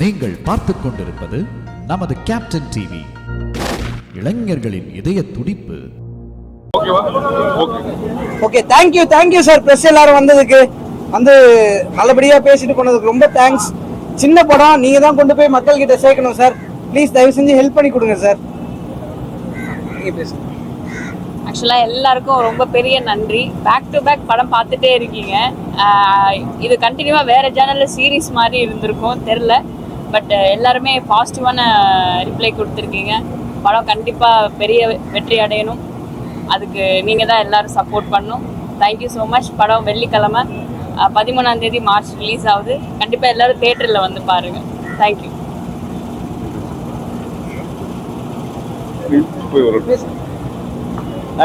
நீங்கள் பார்த்துக் கொண்டிருப்பது நமது கேப்டன் டிவி, இளைஞர்களின் இதய துடிப்பு. Okay, thank you sir. பிரஸ் எல்லாரும் வந்ததுக்கு நல்லபடியா பேசிட்டு போனதுக்கு ரொம்ப தேங்க்ஸ். சின்ன படம், நீங்க தான் கொண்டு போய் மக்கள் கிட்ட சேர்க்கணும் சார். ப்ளீஸ் தயவு செஞ்சு ஹெல்ப் பண்ணி கொடுங்க சார். நீங்க பேசுங்க. ஆக்சுவலாக எல்லாருக்கும் ரொம்ப பெரிய நன்றி. பேக் டு பேக் படம் பார்த்துட்டே இருக்கீங்க. இது கண்டினியூவாக வேறு சேனலில் சீரீஸ் மாதிரி இருந்திருக்கும் தெரில, பட் எல்லாருமே பாசிட்டிவான ரிப்ளை கொடுத்துருக்கீங்க. படம் கண்டிப்பாக பெரிய வெற்றி அடையணும். அதுக்கு நீங்கள் தான் எல்லோரும் சப்போர்ட் பண்ணணும். Thank you so much. படம் வெள்ளிக்கிழமை 13ஆம் தேதி மார்ச் ரிலீஸ் ஆகுது. கண்டிப்பாக எல்லோரும் தேட்டரில் வந்து பாருங்கள். தேங்க்யூ.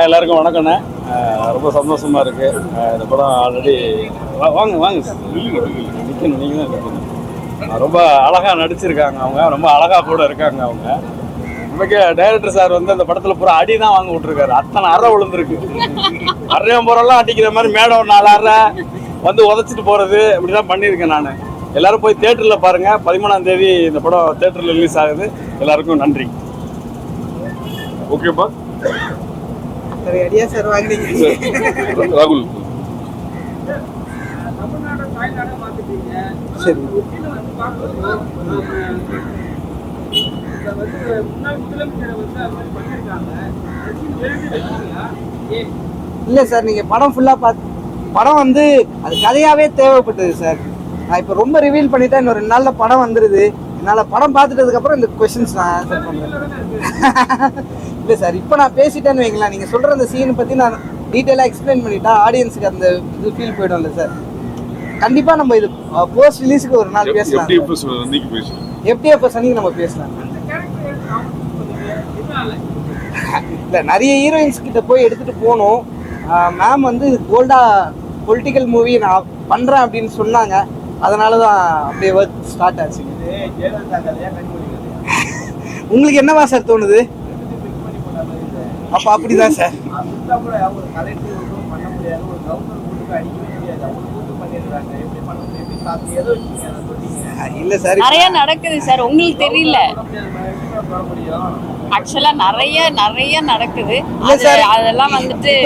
எல்லாருக்கும் வணக்கண்ணே. ரொம்ப சந்தோஷமா இருக்கு. இந்த படம் ஆல்ரெடி வாங்க நிற்கணும், நீங்கள் தான் நிற்கணும். ரொம்ப அழகாக நடிச்சிருக்காங்க அவங்க, ரொம்ப அழகாக கூட இருக்காங்க அவங்க. நமக்கு டைரக்டர் சார் அந்த படத்தில் பூரா அடி தான் வாங்க விட்டுருக்காரு. அத்தனை அறை விழுந்துருக்கு. அரையம் போகிறெல்லாம் அடிக்கிற மாதிரி மேடம் 4 அறை உதச்சிட்டு போகிறது இப்படி தான் பண்ணியிருக்கேன் நான். எல்லாரும் போய் தேட்டரில் பாருங்கள். 13ஆம் தேதி இந்த படம் தேட்டரில் ரிலீஸ் ஆகுது. எல்லாருக்கும் நன்றி. ஓகேப்பா. சரி, அடியா சார் வாங்குறீங்க. ராகுல். சரி. இல்லை சார், நீங்கள் படம் ஃபுல்லாக படம் அது கதையாகவே தேவைப்பட்டது சார். நான் இப்போ ரொம்ப ரிவீல் பண்ணிட்டேன். இன்னும் 2 நாளில் படம் வந்துடுது. என்னால் படம் பார்த்துட்டதுக்கப்புறம் இந்த கொஷின்ஸ் நான் ஆன்சர் பண்ணுறேன். இல்லை சார், இப்போ நான் பேசிட்டேன்னு வைங்களேன், நீங்கள் சொல்கிற அந்த சீனை பற்றி நான் டீட்டெயிலாக எக்ஸ்பிளைன் பண்ணிட்டா ஆடியன்ஸுக்கு அந்த இது ஃபீல் போய்டும்ல சார். கண்டிப்பாக நம்ம இது போஸ்ட் ரிலீஸுக்கு ஒரு நாள் பேசலாம். FDFS அன்னைக்கு நம்ம பேசலாம். இல்லை, நிறைய ஹீரோயின்ஸ் கிட்ட போய் எடுத்துகிட்டு போனோம். மேம் கோல்டா பொலிட்டிக்கல் மூவி நான் பண்ணுறேன் அப்படின்னு சொன்னாங்க. அதனால தான் அப்படியே ஒர்க் ஸ்டார்ட் ஆச்சு. உங்களுக்கு என்னவா சார் தோணுது? அப்போ அப்படிதான் சார். இல்ல சார், நிறைய நடக்குது சார், உங்களுக்கு தெரியல. ஆக்சுவலா நிறைய நடக்குது. அதெல்லாம்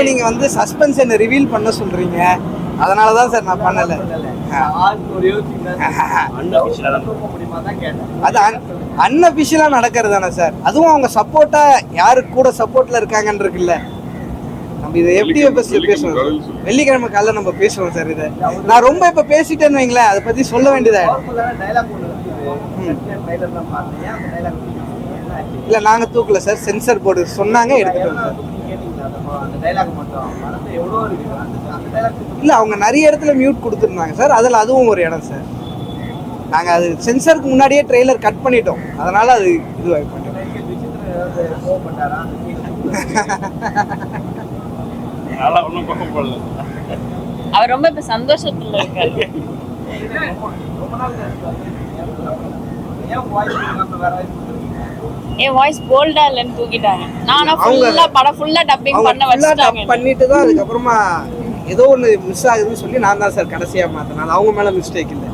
நீங்க சஸ்பென்ஸ் என்ன ரிவீல் பண்ண சொல்றீங்க. அதனாலதான் சார் நான் பண்ணல. அது அன்அபிஷியலா நடக்கிறது தானே சார். அதுவும் அவங்க சப்போர்ட்டா யாரு கூட சப்போர்ட்ல இருக்காங்கன்னு இருக்குல்ல. நம்ம இதை FDFSல பேசுவோம். வெள்ளிக்கிழமை காலைல நம்ம பேசுவோம் சார். இதை நான் ரொம்ப இப்ப பேசிட்டேன்னு வைங்களேன், அதை பத்தி சொல்ல வேண்டியதா. இல்ல, நாங்க தூக்கல சார். சென்சர் போர்டு சொன்னாங்க, எடுத்துட்டோம் சார். இல்ல, அவங்க நிறைய இடத்துல மியூட் கொடுத்துருந்தாங்க சார். அதுல அதுவும் ஒரு இடம் சார். நாங்க அது சென்சருக்கு முன்னாடியே ட்ரெய்லர் கட் பண்ணிட்டோம். அதனால அது இதுவாகி பண்ணிட்டோம். அவர் ரொம்ப இப்ப சந்தோஷத்துல இருக்காரு. என் வாய்ஸ் போல்டா இல்லன்னு தூக்கிட்டாங்க. நானா படம் ஃபுல்லா டப்பிங் பண்ணிட்டு தான் அதுக்கப்புறமா ஏதோ ஒன்று மிஸ் ஆகுதுன்னு சொல்லி நான் தான் சார் கடைசியாக மாற்றினேன். அவங்க மேலே மிஸ்டேக் இல்லை.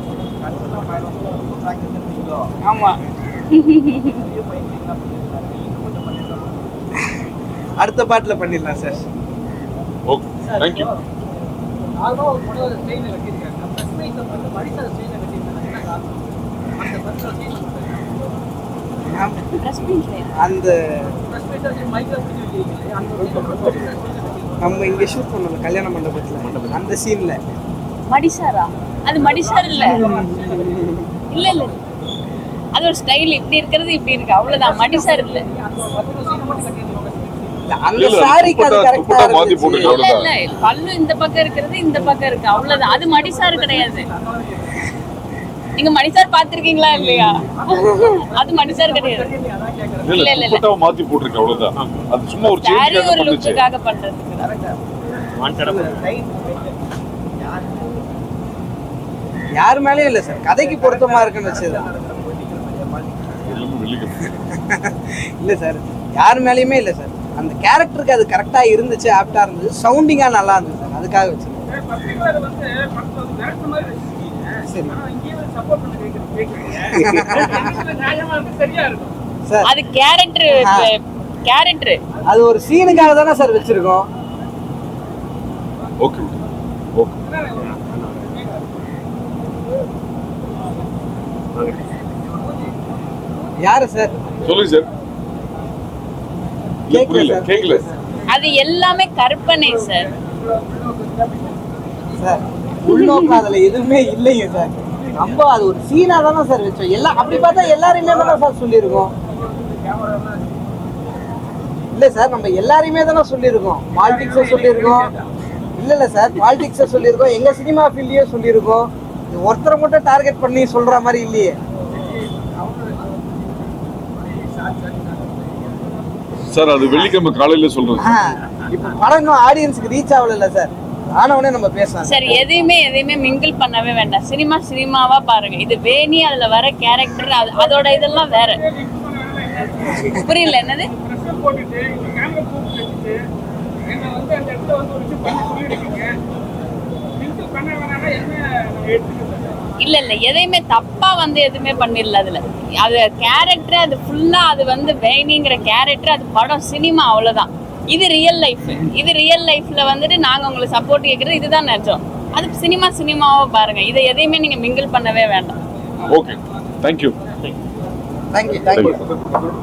ஆமாம், அடுத்த பாட்டில் பண்ணிடலாம் சார். Okay, thank you. அந்த நம்ம இங்க ஷூட் பண்ணோம் கல்யாண மண்டபத்துல, அந்த சீன்ல மடிசாரா? அது மடிசார் இல்ல, இல்ல இல்ல, அது ஒரு ஸ்டைல். இப்படி இருக்கிறது இப்படி இருக்கு, அவ்வளவுதான். மடிசார் இல்ல. அந்த சாரிக்கு அது கரெக்ட்டா இருந்துச்சு. இல்ல இல்ல, பல்லு இந்த பக்கம் இருக்கிறது இந்த பக்கம் இருக்கு, அவ்வளவுதான். அது மடிசார் கிடையாது. நீங்க மடிசார் பாத்திருக்கீங்களா இல்லையா? அது மடிசார் கிடையாது. இல்ல இல்ல இல்ல, மாத்தி போட்டுருக்கு, அவ்வளவுதான். அது சும்மா ஒரு சாரி ஒரு லுக்குக்காக பண்றது. யார் மேலயும் இல்ல சார், கதைக்கு பொருத்தமா இருக்குன்னு வச்சதுதான். இல்ல சார், யார் மேலயுமே இல்ல சார். அந்த கேரக்டருக்கு அது கரெக்டா இருந்துச்சு, ஆப்டா இருந்துச்சு, சவுண்டிங்கா நல்லா இருந்துச்சு சார். அதுக்காக வச்சிருக்கேன். சரி சார் அது கேரக்டர் அது ஒரு சீனுக்காக தானே சார் வச்சிருக்கோம். Okay okay. யாரு சார் சொல்லுங்க சார். இல்ல, புரியல, கேட்கல. அது எல்லாமே கற்பனை சார். சார் உள்நோக்கம் அதுல எதுவுமே இல்லைங்க சார். நம்ம அது ஒரு சீனா தானே சார் வச்சோம். எல்லாம் அப்படி பார்த்தா எல்லாரையுமே தானே சார் சொல்லியிருக்கோம். இல்ல சார் நம்ம எல்லாரையுமே தானே சொல்லியிருக்கோம். பாலிடிக்ஸை சொல்லியிருக்கோம். இல்ல சார் பாலிடிக்ஸை சொல்லியிருக்கோம். எங்க சினிமா ஃபீல்டையே சொல்லியிருக்கோம். இது ஒருத்தரை மட்டும் டார்கெட் பண்ணி சொல்ற மாதிரி இல்லையே சார். அது வெள்ளிக்கிழமை காலையில சொல்றேன். இப்ப படம் இன்னும் ஆடியன்ஸுக்கு ரீச் ஆகல சார். ஆனவனே நம்ம பேசலாம் சார். எதையுமே மிங்கிள் பண்ணவே வேண்டாம். சினிமாவா பாருங்க. இது வேணி, அதுல வர கேரக்டர், அதோட இதெல்லாம் வேற. புரியல என்னது? இல்ல எதையுமே தப்பா எதுவுமே பண்ணிடல. அதுல அது கேரக்டர், அது ஃபுல்லா அது வேணிங்கிற கேரக்டர், அது படம் சினிமா, அவ்வளவுதான். இது ரியல் லைஃப்ல நாங்க உங்களுக்கு சப்போர்ட் கேட்கறது இதுதான் நிஜம். அது சினிமாவா பாருங்க. இதை எதையுமே நீங்க மிங்கிள் பண்ணவே வேண்டாம். Okay, thank you. தேங்க்யூ.